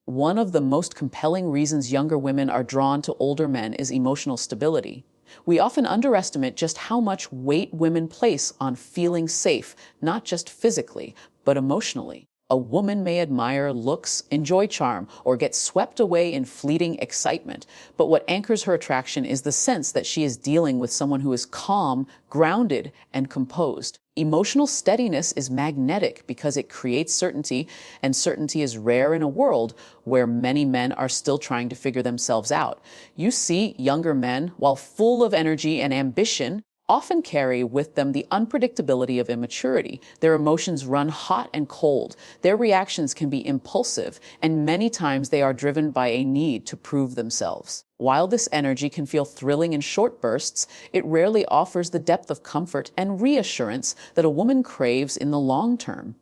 One of the most compelling reasons younger women are drawn to older men is emotional stability. We often underestimate just how much weight women place on feeling safe, not just physically, but emotionally. A woman may admire looks, enjoy charm, or get swept away in fleeting excitement, but what anchors her attraction is the sense that she is dealing with someone who is calm, grounded, and composed. Emotional steadiness is magnetic because it creates certainty, and certainty is rare in a world where many men are still trying to figure themselves out. You see younger men, while full of energy and ambition, often carry with them the unpredictability of immaturity. Their emotions run hot and cold. Their reactions can be impulsive, and many times they are driven by a need to prove themselves. While this energy can feel thrilling in short bursts, it rarely offers the depth of comfort and reassurance that a woman craves in the long term.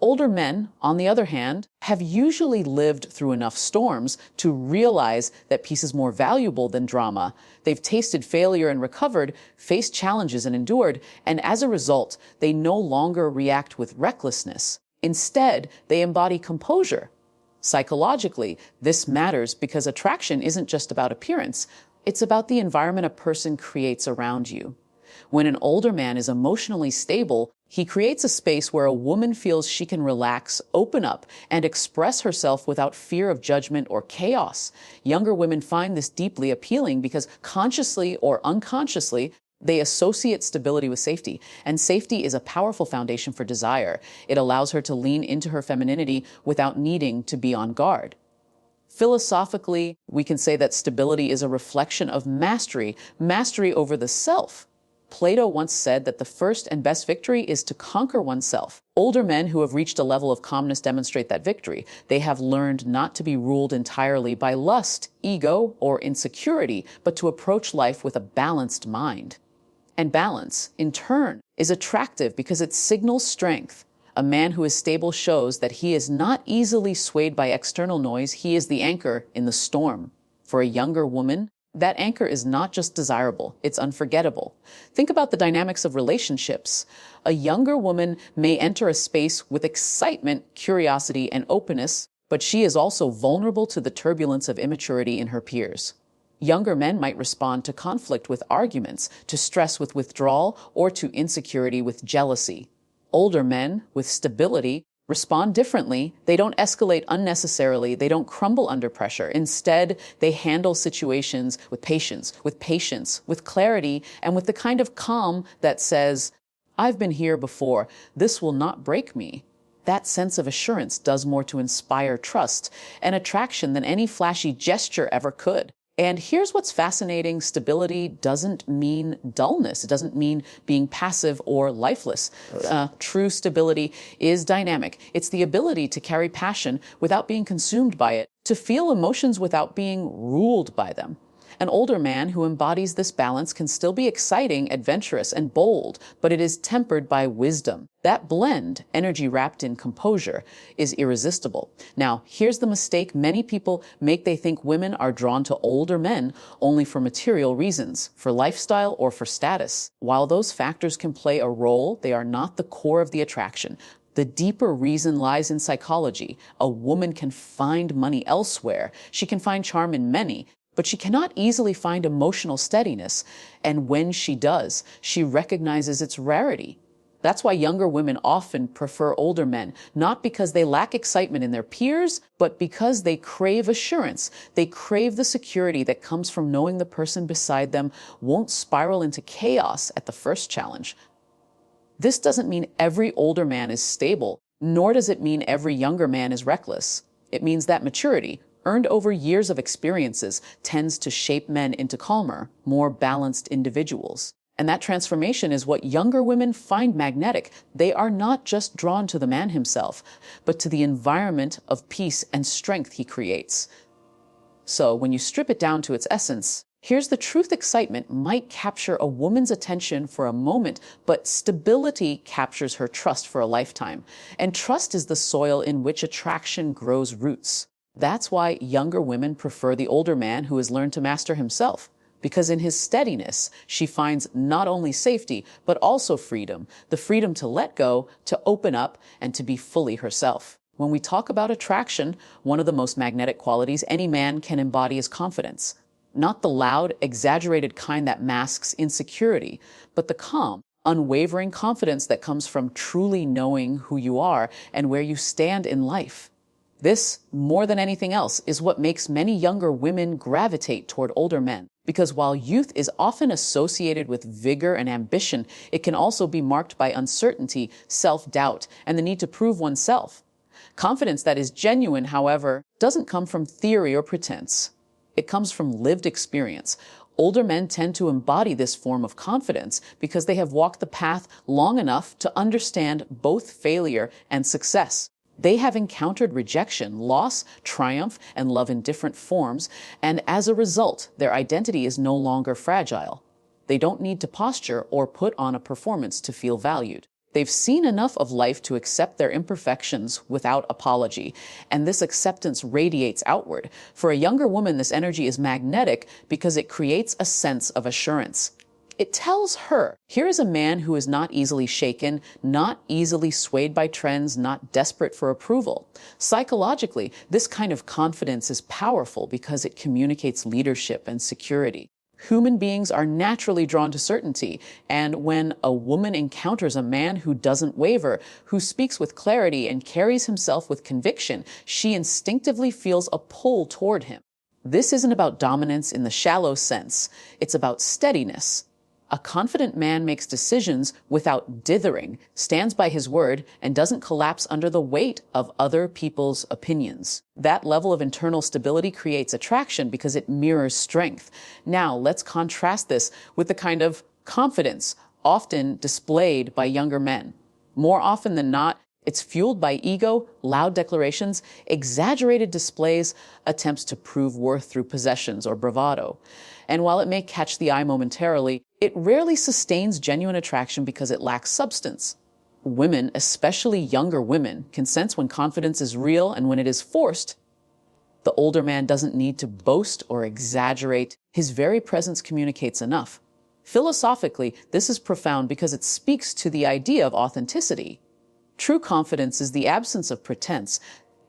Older men, on the other hand, have usually lived through enough storms to realize that peace is more valuable than drama. They've tasted failure and recovered, faced challenges and endured, and as a result, they no longer react with recklessness. Instead, they embody composure. Psychologically, this matters because attraction isn't just about appearance, it's about the environment a person creates around you. When an older man is emotionally stable, he creates a space where a woman feels she can relax, open up, and express herself without fear of judgment or chaos. Younger women find this deeply appealing because consciously or unconsciously, they associate stability with safety, and safety is a powerful foundation for desire. It allows her to lean into her femininity without needing to be on guard. Philosophically, we can say that stability is a reflection of mastery over the self. Plato once said that the first and best victory is to conquer oneself. Older men who have reached a level of calmness demonstrate that victory. They have learned not to be ruled entirely by lust, ego, or insecurity, but to approach life with a balanced mind. And balance, in turn, is attractive because it signals strength. A man who is stable shows that he is not easily swayed by external noise. He is the anchor in the storm. For a younger woman, that anchor is not just desirable, it's unforgettable. Think about the dynamics of relationships. A younger woman may enter a space with excitement, curiosity, and openness, but she is also vulnerable to the turbulence of immaturity in her peers. Younger men might respond to conflict with arguments, to stress with withdrawal, or to insecurity with jealousy. Older men, with stability, respond differently. They don't escalate unnecessarily. They don't crumble under pressure. Instead, they handle situations with patience, with clarity, and with the kind of calm that says, I've been here before. This will not break me. That sense of assurance does more to inspire trust and attraction than any flashy gesture ever could. And here's what's fascinating. Stability doesn't mean dullness. It doesn't mean being passive or lifeless. True stability is dynamic. It's the ability to carry passion without being consumed by it, to feel emotions without being ruled by them. An older man who embodies this balance can still be exciting, adventurous, and bold, but it is tempered by wisdom. That blend, energy wrapped in composure, is irresistible. Now, here's the mistake many people make. They think women are drawn to older men only for material reasons, for lifestyle or for status. While those factors can play a role, they are not the core of the attraction. The deeper reason lies in psychology. A woman can find money elsewhere. She can find charm in many, but she cannot easily find emotional steadiness. And when she does, she recognizes its rarity. That's why younger women often prefer older men, not because they lack excitement in their peers, but because they crave assurance. They crave the security that comes from knowing the person beside them won't spiral into chaos at the first challenge. This doesn't mean every older man is stable, nor does it mean every younger man is reckless. It means that maturity, earned over years of experiences, tends to shape men into calmer, more balanced individuals. And that transformation is what younger women find magnetic. They are not just drawn to the man himself, but to the environment of peace and strength he creates. So when you strip it down to its essence, here's the truth. Excitement might capture a woman's attention for a moment, but stability captures her trust for a lifetime. And trust is the soil in which attraction grows roots. That's why younger women prefer the older man who has learned to master himself. Because in his steadiness, she finds not only safety, but also freedom. The freedom to let go, to open up, and to be fully herself. When we talk about attraction, one of the most magnetic qualities any man can embody is confidence. Not the loud, exaggerated kind that masks insecurity, but the calm, unwavering confidence that comes from truly knowing who you are and where you stand in life. This, more than anything else, is what makes many younger women gravitate toward older men. Because while youth is often associated with vigor and ambition, it can also be marked by uncertainty, self-doubt, and the need to prove oneself. Confidence that is genuine, however, doesn't come from theory or pretense. It comes from lived experience. Older men tend to embody this form of confidence because they have walked the path long enough to understand both failure and success. They have encountered rejection, loss, triumph, and love in different forms, and as a result, their identity is no longer fragile. They don't need to posture or put on a performance to feel valued. They've seen enough of life to accept their imperfections without apology, and this acceptance radiates outward. For a younger woman, this energy is magnetic because it creates a sense of assurance. It tells her, here is a man who is not easily shaken, not easily swayed by trends, not desperate for approval. Psychologically, this kind of confidence is powerful because it communicates leadership and security. Human beings are naturally drawn to certainty, and when a woman encounters a man who doesn't waver, who speaks with clarity and carries himself with conviction, she instinctively feels a pull toward him. This isn't about dominance in the shallow sense. It's about steadiness. A confident man makes decisions without dithering, stands by his word, and doesn't collapse under the weight of other people's opinions. That level of internal stability creates attraction because it mirrors strength. Now, let's contrast this with the kind of confidence often displayed by younger men. More often than not, it's fueled by ego, loud declarations, exaggerated displays, attempts to prove worth through possessions or bravado. And while it may catch the eye momentarily, it rarely sustains genuine attraction because it lacks substance. Women, especially younger women, can sense when confidence is real and when it is forced. The older man doesn't need to boast or exaggerate. His very presence communicates enough. Philosophically, this is profound because it speaks to the idea of authenticity. True confidence is the absence of pretense.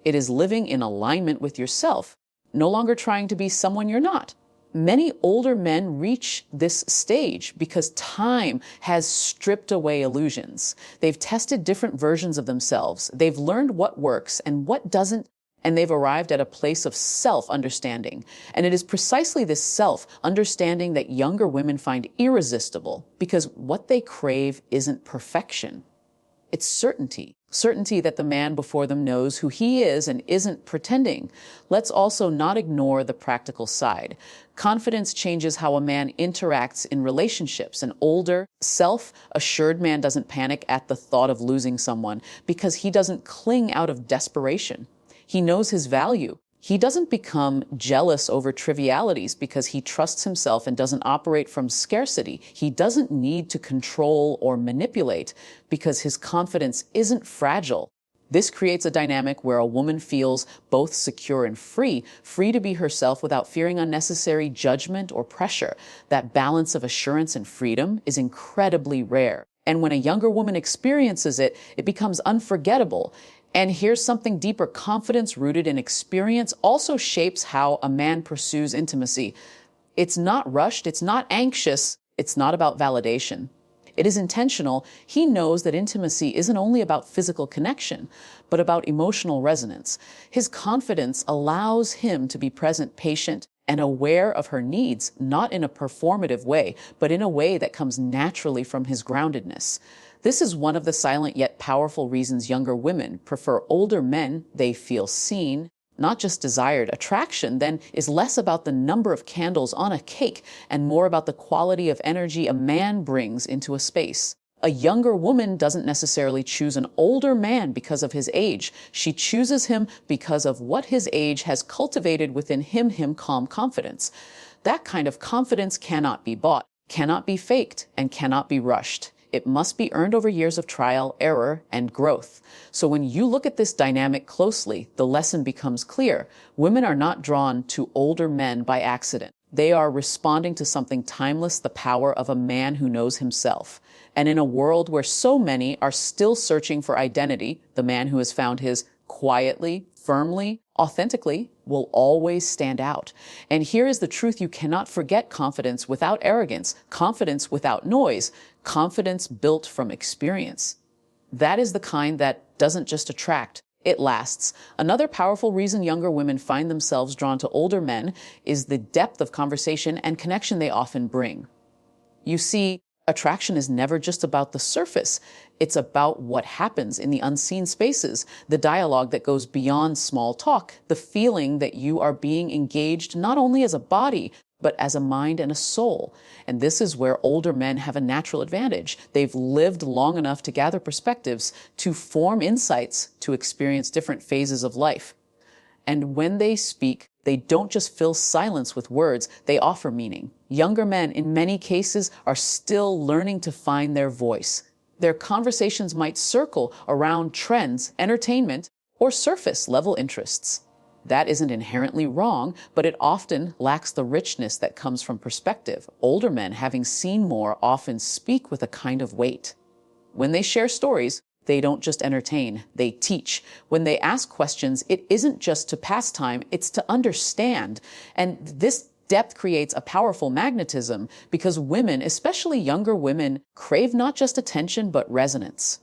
It is living in alignment with yourself, no longer trying to be someone you're not. Many older men reach this stage because time has stripped away illusions. They've tested different versions of themselves. They've learned what works and what doesn't, and they've arrived at a place of self-understanding. And it is precisely this self-understanding that younger women find irresistible, because what they crave isn't perfection. It's certainty. Certainty that the man before them knows who he is and isn't pretending. Let's also not ignore the practical side. Confidence changes how a man interacts in relationships. An older, self-assured man doesn't panic at the thought of losing someone because he doesn't cling out of desperation. He knows his value. He doesn't become jealous over trivialities because he trusts himself and doesn't operate from scarcity. He doesn't need to control or manipulate because his confidence isn't fragile. This creates a dynamic where a woman feels both secure and free to be herself without fearing unnecessary judgment or pressure. That balance of assurance and freedom is incredibly rare. And when a younger woman experiences it, it becomes unforgettable. And here's something deeper. Confidence rooted in experience also shapes how a man pursues intimacy. It's not rushed, it's not anxious, it's not about validation. It is intentional. He knows that intimacy isn't only about physical connection, but about emotional resonance. His confidence allows him to be present, patient, and aware of her needs, not in a performative way, but in a way that comes naturally from his groundedness. This is one of the silent yet powerful reasons younger women prefer older men. They feel seen, not just desired. Attraction then is less about the number of candles on a cake and more about the quality of energy a man brings into a space. A younger woman doesn't necessarily choose an older man because of his age. She chooses him because of what his age has cultivated within him calm confidence. That kind of confidence cannot be bought, cannot be faked, and cannot be rushed. It must be earned over years of trial, error, and growth. So when you look at this dynamic closely, the lesson becomes clear. Women are not drawn to older men by accident. They are responding to something timeless, the power of a man who knows himself. And in a world where so many are still searching for identity, the man who has found his quietly, firmly, authentically, will always stand out. And here is the truth you cannot forget: confidence without arrogance, confidence without noise, confidence built from experience. That is the kind that doesn't just attract, it lasts. Another powerful reason younger women find themselves drawn to older men is the depth of conversation and connection they often bring. You see, attraction is never just about the surface. It's about what happens in the unseen spaces, the dialogue that goes beyond small talk, the feeling that you are being engaged not only as a body, but as a mind and a soul. And this is where older men have a natural advantage. They've lived long enough to gather perspectives, to form insights, to experience different phases of life. And when they speak, they don't just fill silence with words, they offer meaning. Younger men, in many cases, are still learning to find their voice. Their conversations might circle around trends, entertainment, or surface-level interests. That isn't inherently wrong, but it often lacks the richness that comes from perspective. Older men, having seen more, often speak with a kind of weight. When they share stories, they don't just entertain, they teach. When they ask questions, it isn't just to pass time, it's to understand. And this depth creates a powerful magnetism because women, especially younger women, crave not just attention, but resonance.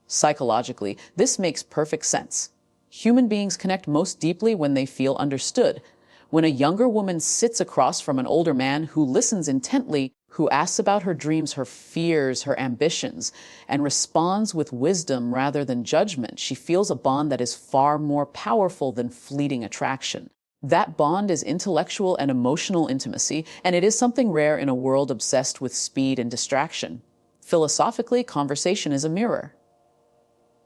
Psychologically, this makes perfect sense. Human beings connect most deeply when they feel understood. When a younger woman sits across from an older man who listens intently, who asks about her dreams, her fears, her ambitions, and responds with wisdom rather than judgment, she feels a bond that is far more powerful than fleeting attraction. That bond is intellectual and emotional intimacy, and it is something rare in a world obsessed with speed and distraction. Philosophically, conversation is a mirror.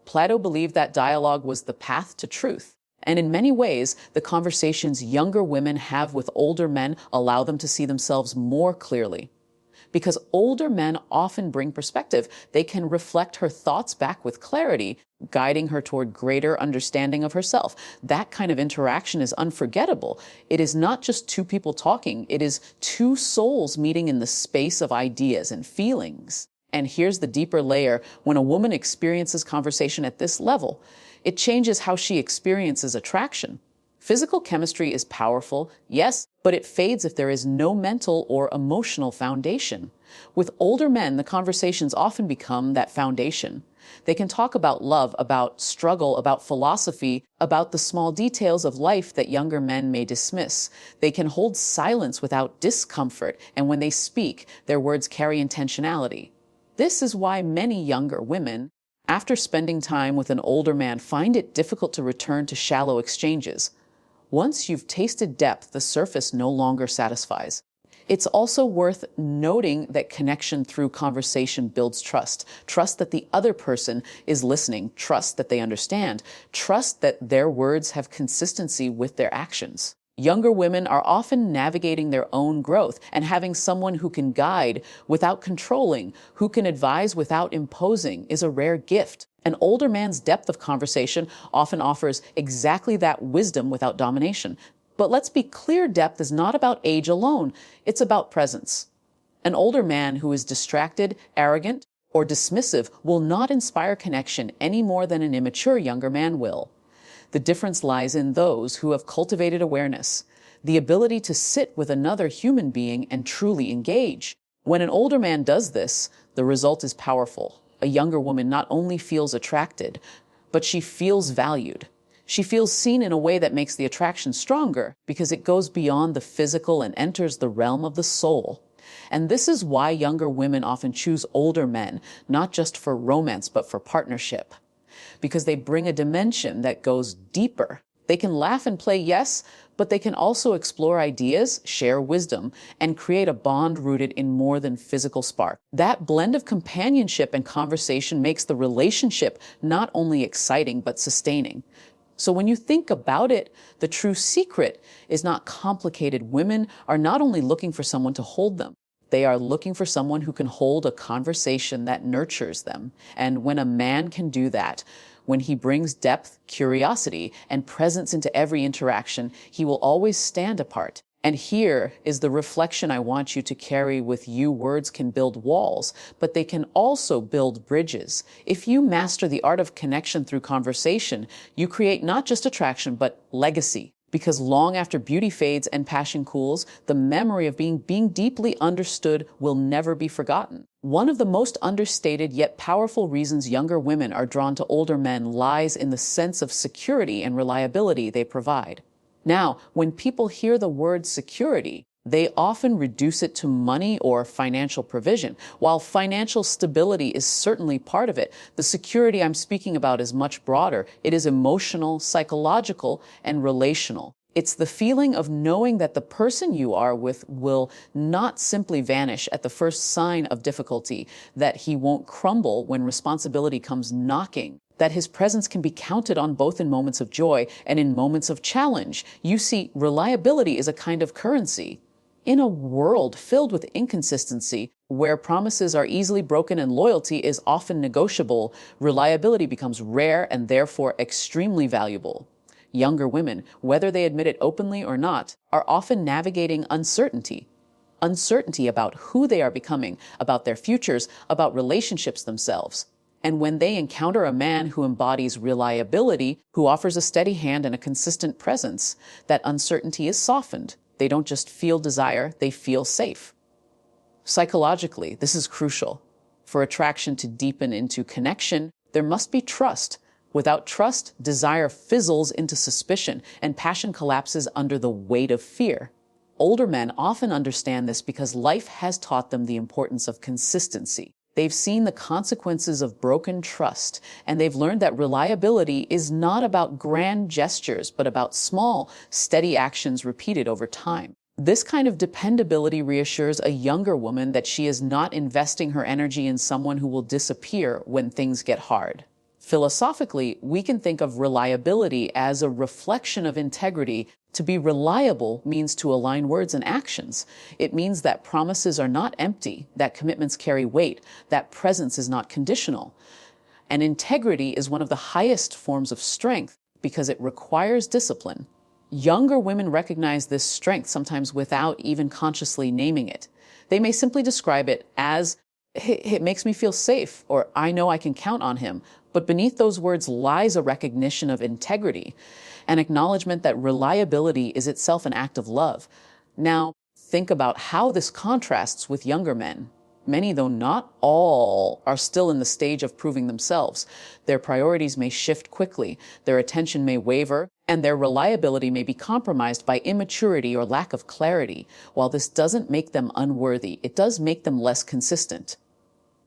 Plato believed that dialogue was the path to truth. And in many ways, the conversations younger women have with older men allow them to see themselves more clearly. Because older men often bring perspective, they can reflect her thoughts back with clarity, guiding her toward greater understanding of herself. That kind of interaction is unforgettable. It is not just two people talking, it is two souls meeting in the space of ideas and feelings. And here's the deeper layer. When a woman experiences conversation at this level, it changes how she experiences attraction. Physical chemistry is powerful, yes, but it fades if there is no mental or emotional foundation. With older men, the conversations often become that foundation. They can talk about love, about struggle, about philosophy, about the small details of life that younger men may dismiss. They can hold silence without discomfort, and when they speak, their words carry intentionality. This is why many younger women, after spending time with an older man, find it difficult to return to shallow exchanges. Once you've tasted depth, the surface no longer satisfies. It's also worth noting that connection through conversation builds trust. Trust that the other person is listening. Trust that they understand. Trust that their words have consistency with their actions. Younger women are often navigating their own growth, and having someone who can guide without controlling, who can advise without imposing, is a rare gift. An older man's depth of conversation often offers exactly that: wisdom without domination. But let's be clear, depth is not about age alone. It's about presence. An older man who is distracted, arrogant, or dismissive will not inspire connection any more than an immature younger man will. The difference lies in those who have cultivated awareness, the ability to sit with another human being and truly engage. When an older man does this, the result is powerful. A younger woman not only feels attracted, but she feels valued. She feels seen in a way that makes the attraction stronger because it goes beyond the physical and enters the realm of the soul. And this is why younger women often choose older men, not just for romance, but for partnership. Because they bring a dimension that goes deeper. They can laugh and play, yes, but they can also explore ideas, share wisdom, and create a bond rooted in more than physical spark. That blend of companionship and conversation makes the relationship not only exciting, but sustaining. So when you think about it, the true secret is not complicated. Women are not only looking for someone to hold them, they are looking for someone who can hold a conversation that nurtures them. And when a man can do that, when he brings depth, curiosity, and presence into every interaction, he will always stand apart. And here is the reflection I want you to carry with you. Words can build walls, but they can also build bridges. If you master the art of connection through conversation, you create not just attraction, but legacy. Because long after beauty fades and passion cools, the memory of being deeply understood will never be forgotten. One of the most understated yet powerful reasons younger women are drawn to older men lies in the sense of security and reliability they provide. Now, when people hear the word security, they often reduce it to money or financial provision. While financial stability is certainly part of it, the security I'm speaking about is much broader. It is emotional, psychological, and relational. It's the feeling of knowing that the person you are with will not simply vanish at the first sign of difficulty, that he won't crumble when responsibility comes knocking, that his presence can be counted on both in moments of joy and in moments of challenge. You see, reliability is a kind of currency. In a world filled with inconsistency, where promises are easily broken and loyalty is often negotiable, reliability becomes rare and therefore extremely valuable. Younger women, whether they admit it openly or not, are often navigating uncertainty. Uncertainty about who they are becoming, about their futures, about relationships themselves. And when they encounter a man who embodies reliability, who offers a steady hand and a consistent presence, that uncertainty is softened. They don't just feel desire, they feel safe. Psychologically, this is crucial. For attraction to deepen into connection, there must be trust. Without trust, desire fizzles into suspicion, and passion collapses under the weight of fear. Older men often understand this because life has taught them the importance of consistency. They've seen the consequences of broken trust, and they've learned that reliability is not about grand gestures, but about small, steady actions repeated over time. This kind of dependability reassures a younger woman that she is not investing her energy in someone who will disappear when things get hard. Philosophically, we can think of reliability as a reflection of integrity. To be reliable means to align words and actions. It means that promises are not empty, that commitments carry weight, that presence is not conditional. And integrity is one of the highest forms of strength because it requires discipline. Younger women recognize this strength sometimes without even consciously naming it. They may simply describe it as, "It makes me feel safe," or "I know I can count on him." But beneath those words lies a recognition of integrity, an acknowledgement that reliability is itself an act of love. Now, think about how this contrasts with younger men. Many, though not all, are still in the stage of proving themselves. Their priorities may shift quickly, their attention may waver, and their reliability may be compromised by immaturity or lack of clarity. While this doesn't make them unworthy, it does make them less consistent.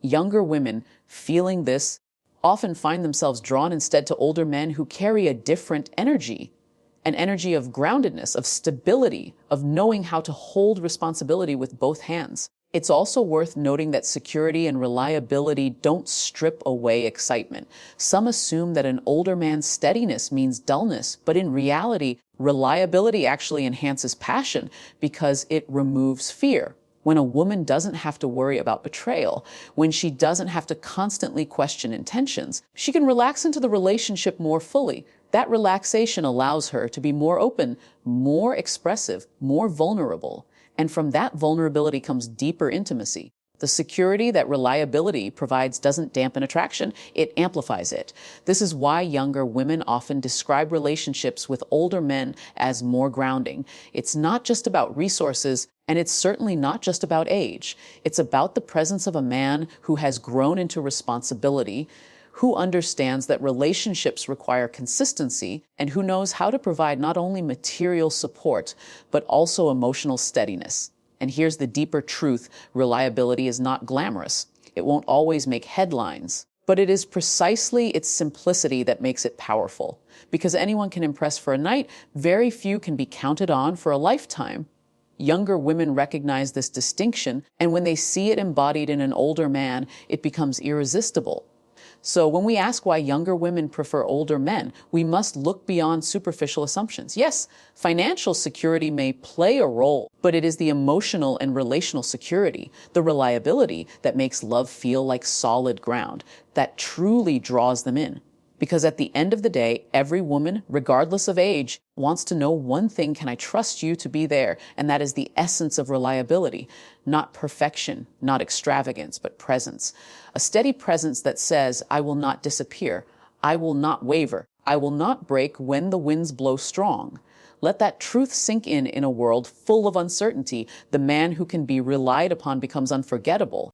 Younger women, feeling this, often find themselves drawn instead to older men who carry a different energy, an energy of groundedness, of stability, of knowing how to hold responsibility with both hands. It's also worth noting that security and reliability don't strip away excitement. Some assume that an older man's steadiness means dullness, but in reality, reliability actually enhances passion because it removes fear. When a woman doesn't have to worry about betrayal, when she doesn't have to constantly question intentions, she can relax into the relationship more fully. That relaxation allows her to be more open, more expressive, more vulnerable. And from that vulnerability comes deeper intimacy. The security that reliability provides doesn't dampen attraction, it amplifies it. This is why younger women often describe relationships with older men as more grounding. It's not just about resources, and it's certainly not just about age. It's about the presence of a man who has grown into responsibility, who understands that relationships require consistency, and who knows how to provide not only material support, but also emotional steadiness. And here's the deeper truth: reliability is not glamorous. It won't always make headlines, but it is precisely its simplicity that makes it powerful. Because anyone can impress for a night, very few can be counted on for a lifetime. Younger women recognize this distinction, and when they see it embodied in an older man, it becomes irresistible. So when we ask why younger women prefer older men, we must look beyond superficial assumptions. Yes, financial security may play a role, but it is the emotional and relational security, the reliability that makes love feel like solid ground, that truly draws them in. Because at the end of the day, every woman, regardless of age, wants to know one thing: can I trust you to be there? And that is the essence of reliability. Not perfection, not extravagance, but presence. A steady presence that says, I will not disappear. I will not waver. I will not break when the winds blow strong. Let that truth sink in a world full of uncertainty. The man who can be relied upon becomes unforgettable.